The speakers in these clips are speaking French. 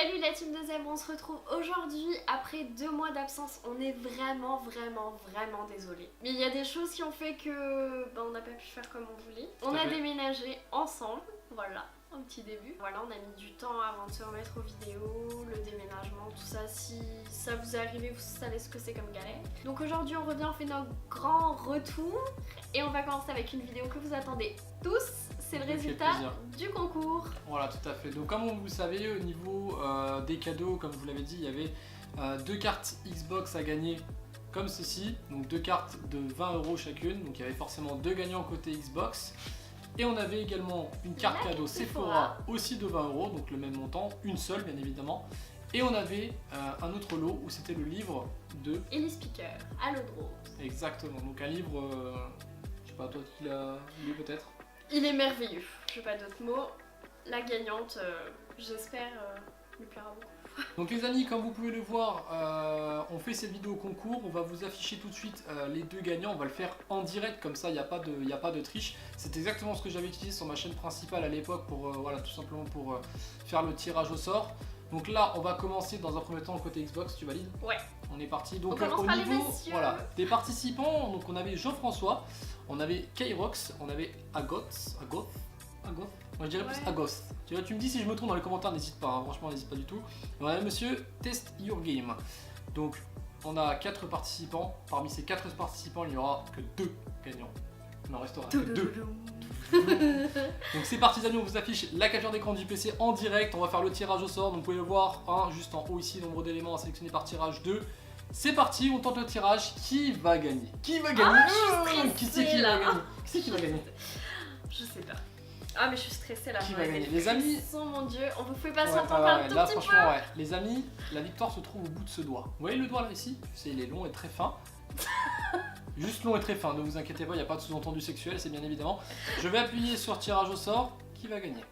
Salut la team 2M, on se retrouve aujourd'hui après 2 mois d'absence. On est vraiment désolé. Mais il y a des choses qui ont fait que on n'a pas pu faire comme on voulait. On a déménagé ensemble, voilà, un petit début. Voilà, on a mis du temps avant de se remettre aux vidéos, le déménagement, tout ça. Si ça vous est arrivé, vous savez ce que c'est comme galère. Donc aujourd'hui on revient, on fait notre grand retour et on va commencer avec une vidéo que vous attendez tous. C'est le résultat du concours. Voilà, tout à fait. Donc comme vous le savez, au niveau des cadeaux, comme je vous l'avais dit, il y avait 2 cartes Xbox à gagner comme ceci. Donc 2 cartes de 20 € chacune. Donc il y avait forcément 2 gagnants côté Xbox. Et on avait également une carte cadeau Sephora aussi de 20 €, donc le même montant, une seule bien évidemment. Et on avait un autre lot où c'était le livre de Ellie Speaker, à l'eau de rose. Exactement, donc un livre, je sais pas, toi qui l'as lu peut-être. Il est merveilleux, je n'ai pas d'autres mots. La gagnante, j'espère, lui plaira beaucoup. Donc les amis, comme vous pouvez le voir, on fait cette vidéo concours. On va vous afficher tout de suite les 2 gagnants. On va le faire en direct, comme ça il n'y a pas de triche. C'est exactement ce que j'avais utilisé sur ma chaîne principale à l'époque pour voilà, tout simplement pour faire le tirage au sort. Donc là, on va commencer dans un premier temps côté Xbox. Tu valides? Ouais. On est parti. Donc au niveau des participants, donc on avait Jean-François, on avait Kairox, on avait Agoth. Moi je dirais plus Agos. Tu me dis si je me trompe dans les commentaires, n'hésite pas, hein, franchement n'hésite pas du tout. Et on a monsieur Test Your Game. Donc on a 4 participants. Parmi ces 4 participants, il n'y aura que 2 gagnants. Il n'en restera que 2. Donc c'est parti, amis, on vous affiche la capture d'écran du PC en direct. On va faire le tirage au sort. Donc vous pouvez le voir juste en haut ici, nombre d'éléments à sélectionner par tirage 2. C'est parti, on tente le tirage. Qui va gagner? Qui va gagner? Qui c'est qui va gagner? Qui c'est qui va gagner? Je sais pas. Ah mais je suis stressée là. Qui va gagner? Les amis. Oh mon dieu, on vous fait patienter encore un tout petit peu. Ouais. Les amis, la victoire se trouve au bout de ce doigt. Vous voyez le doigt là ici? Il est long et très fin. Juste long et très fin, ne vous inquiétez pas, il n'y a pas de sous-entendu sexuel, c'est bien évidemment. Je vais appuyer sur tirage au sort. Qui va gagner?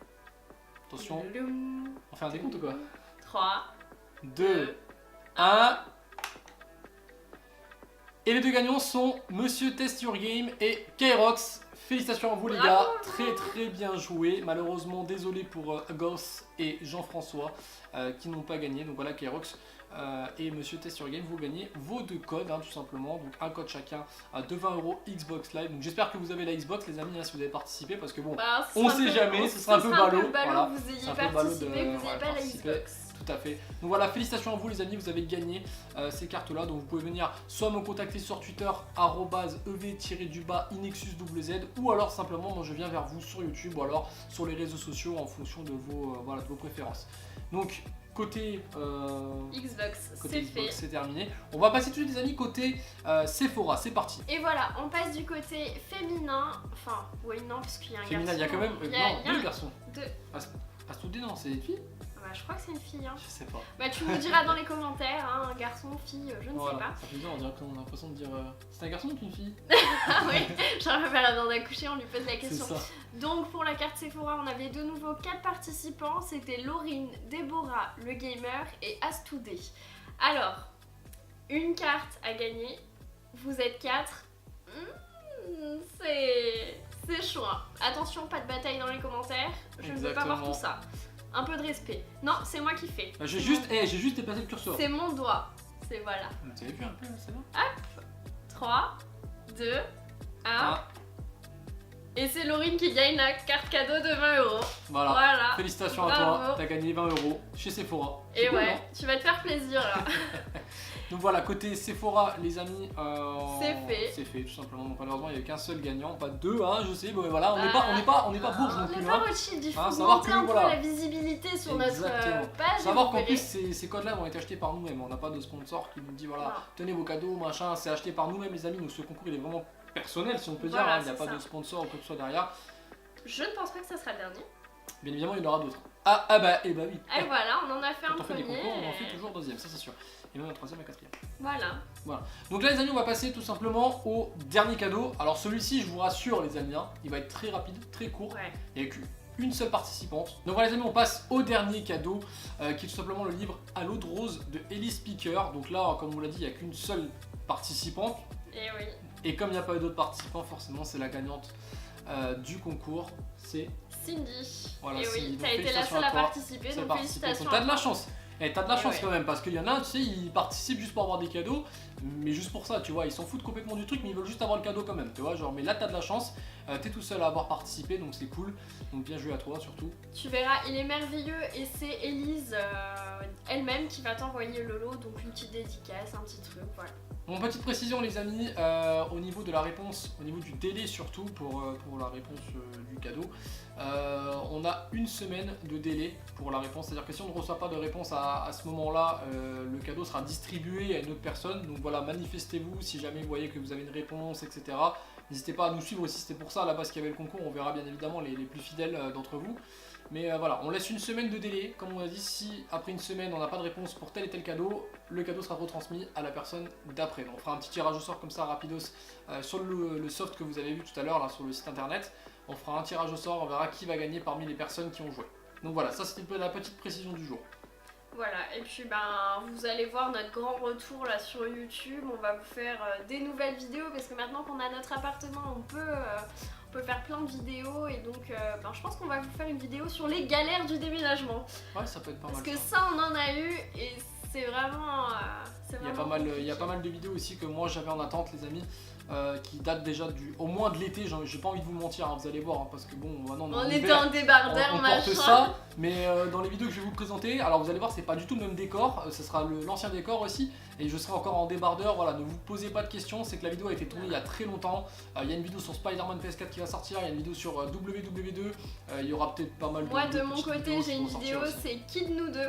Attention. On fait un décompte ou quoi? 3, 2, 1. Et les 2 gagnants sont Monsieur Test Your Game et Kairox. Félicitations à vous les gars, très bien joué. Malheureusement, désolé pour Agos et Jean-François qui n'ont pas gagné. Donc voilà, Kairox et Monsieur Test Your Game, vous gagnez vos 2 codes, tout simplement. Donc un code chacun de 20 € Xbox Live. Donc j'espère que vous avez la Xbox, les amis, si vous avez participé, parce que bon, on sait jamais, ce sera un peu ballot. Voilà, vous ayez participé, vous n'ayez pas la Xbox. Tout à fait. Donc voilà, félicitations à vous les amis, vous avez gagné ces cartes là. Donc vous pouvez venir soit me contacter sur Twitter @ev-inexuswz, ou alors simplement moi je viens vers vous sur YouTube ou alors sur les réseaux sociaux en fonction de vos préférences. Donc côté Xbox, c'est terminé. On va passer tout de suite les amis côté Sephora, c'est parti. Et voilà, on passe du côté féminin. Enfin, oui, non, parce qu'il y a un garçon. Féminin, il y a quand même deux garçons. Deux. Non, c'est des filles? Bah, je crois que c'est une fille. Je sais pas. Bah, tu me diras dans les commentaires, un garçon, fille, je ne sais pas. Ça fait bizarre, on dirait qu'on a l'impression de dire c'est un garçon ou une fille? Ah oui, j'arrive à la dent d'accoucher, on lui pose la question. C'est ça. Donc pour la carte Sephora, on avait de nouveau 4 participants. C'était Laurine, Déborah, le gamer et Astoudé. Alors, une carte à gagner. Vous êtes 4. C'est chaud. Attention, pas de bataille dans les commentaires. Je ne veux pas voir tout ça. Un peu de respect. Non, c'est moi qui fais. J'ai juste déplacé le curseur. C'est mon doigt. C'est voilà. Vous avez vu un peu, c'est bon. Hop. 3, 2, 1. Et c'est Laurine qui gagne la carte cadeau de 20 €. Voilà. Félicitations à toi. T'as gagné 20 € chez Sephora. Et ouais, cool, tu vas te faire plaisir là. Donc voilà, côté Sephora, les amis, c'est fait tout simplement. Donc malheureusement, il n'y avait qu'un seul gagnant, pas 2, je sais. Mais voilà, on n'est pas bourge non plus. On n'est pas Rothschild, il faut augmenter un peu la visibilité sur notre page. Savoir qu'en plus, ces codes-là vont être achetés par nous-mêmes. On n'a pas de sponsor qui nous dit voilà, tenez vos cadeaux, machin. C'est acheté par nous-mêmes, les amis. Donc ce concours, il est vraiment personnel, si on peut dire. Il n'y a pas de sponsor ou quoi que ce soit derrière. Je ne pense pas que ça sera le dernier. Bien évidemment, il y en aura d'autres. Et bah oui. Et voilà, on en a fait un premier. Quand on fait des concours, on en fait toujours deuxième, ça c'est sûr. Et même un troisième et quatrième. Voilà. Donc là les amis, on va passer tout simplement au dernier cadeau. Alors celui-ci, je vous rassure les amis, il va être très rapide, très court. Il n'y a qu'une seule participante. Donc voilà les amis, on passe au dernier cadeau qui est tout simplement le livre À l'eau de rose de Ellie Speaker. Donc là, comme on vous l'a dit, il n'y a qu'une seule participante. Et oui. Et comme il n'y a pas eu d'autres participants, forcément c'est la gagnante du concours, c'est Cindy. voilà, Et Cindy. oui, Donc, t'as été la félicitations seule à à toi. participer, Ça donc a participé. félicitations. T'as de la chance. T'as de la chance ouais. quand même, parce qu'il y en a, tu sais, ils participent juste pour avoir des cadeaux, mais juste pour ça, tu vois, ils s'en foutent complètement du truc, mais ils veulent juste avoir le cadeau quand même, tu vois, genre, mais là t'as de la chance, t'es tout seul à avoir participé, donc c'est cool, donc bien joué à toi surtout. Tu verras, il est merveilleux et c'est Elise elle-même qui va t'envoyer le lot, donc une petite dédicace, un petit truc, voilà. Bon, petite précision les amis, au niveau de la réponse, au niveau du délai surtout pour la réponse du cadeau, on a une semaine de délai pour la réponse, c'est-à-dire que si on ne reçoit pas de réponse à ce moment-là, le cadeau sera distribué à une autre personne, donc voilà, manifestez-vous si jamais vous voyez que vous avez une réponse, etc. N'hésitez pas à nous suivre si c'était pour ça à la base qu'il y avait le concours, on verra bien évidemment les plus fidèles d'entre vous. Mais voilà, on laisse une semaine de délai, comme on a dit, si après une semaine on n'a pas de réponse pour tel et tel cadeau, le cadeau sera retransmis à la personne d'après. Donc on fera un petit tirage au sort comme ça, rapidos, sur le soft que vous avez vu tout à l'heure, là sur le site internet. On fera un tirage au sort, on verra qui va gagner parmi les personnes qui ont joué. Donc voilà, ça c'était la petite précision du jour. Voilà, et puis vous allez voir notre grand retour là sur YouTube, on va vous faire des nouvelles vidéos parce que maintenant qu'on a notre appartement, on peut faire plein de vidéos et donc je pense qu'on va vous faire une vidéo sur les galères du déménagement. Ouais, ça peut être pas mal. Parce que ça on en a eu et c'est vraiment... il y a pas mal de vidéos aussi que moi j'avais en attente les amis. Qui datent déjà au moins de l'été, j'ai pas envie de vous mentir, hein, vous allez voir, hein, parce que bon, maintenant on était en débardeur, on porte ça, mais dans les vidéos que je vais vous présenter, alors vous allez voir, c'est pas du tout le même décor, ce sera l'ancien décor aussi, et je serai encore en débardeur, voilà, ne vous posez pas de questions, c'est que la vidéo a été tournée il y a très longtemps, il y a une vidéo sur Spider-Man PS4 qui va sortir, il y a une vidéo sur WW2, il y aura peut-être pas mal de... Moi de mon côté, j'ai une vidéo, c'est Kid Nous 2.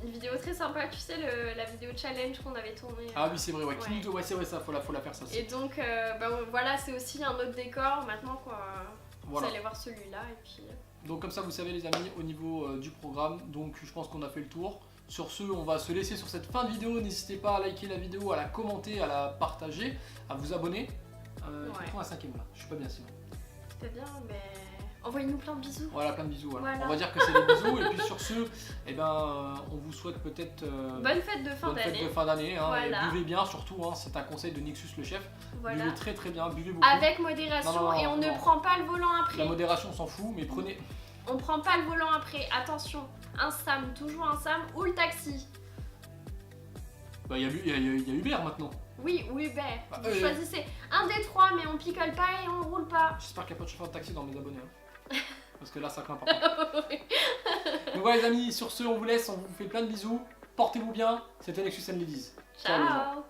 Une vidéo très sympa, tu sais, la vidéo challenge qu'on avait tournée. Ah oui, c'est vrai, ouais, c'est vrai, ça, faut la faire ça. Et donc, voilà, c'est aussi un autre décor maintenant, quoi. Voilà. Vous allez voir celui-là, et puis... Donc comme ça, vous savez les amis, au niveau du programme, donc je pense qu'on a fait le tour. Sur ce, on va se laisser sur cette fin de vidéo, n'hésitez pas à liker la vidéo, à la commenter, à la partager, à vous abonner. Il faut un 5ème là, je suis pas bien sinon. C'est bien, mais... Envoyez-nous plein de bisous. Voilà, plein de bisous. Voilà. On va dire que c'est des bisous. Et puis sur ce, on vous souhaite peut-être... bonne fête de fin d'année. Hein, voilà. Buvez bien surtout, hein, c'est un conseil de Nexus le chef. Voilà. Buvez très très bien, buvez beaucoup. Avec modération et on ne prend pas le volant après. La modération on s'en fout, mais prenez... On prend pas le volant après, attention. Un SAM, toujours un SAM ou le taxi. Bah il y a Uber maintenant. Oui, ou Uber. Vous choisissez un des trois, mais on picole pas et on roule pas. J'espère qu'il n'y a pas de chauffeur de taxi dans mes abonnés. Hein. Parce que là, ça craint pas. Donc voilà les amis, sur ce, on vous laisse, on vous fait plein de bisous. Portez-vous bien. C'était Nexus and Ladies. Ciao.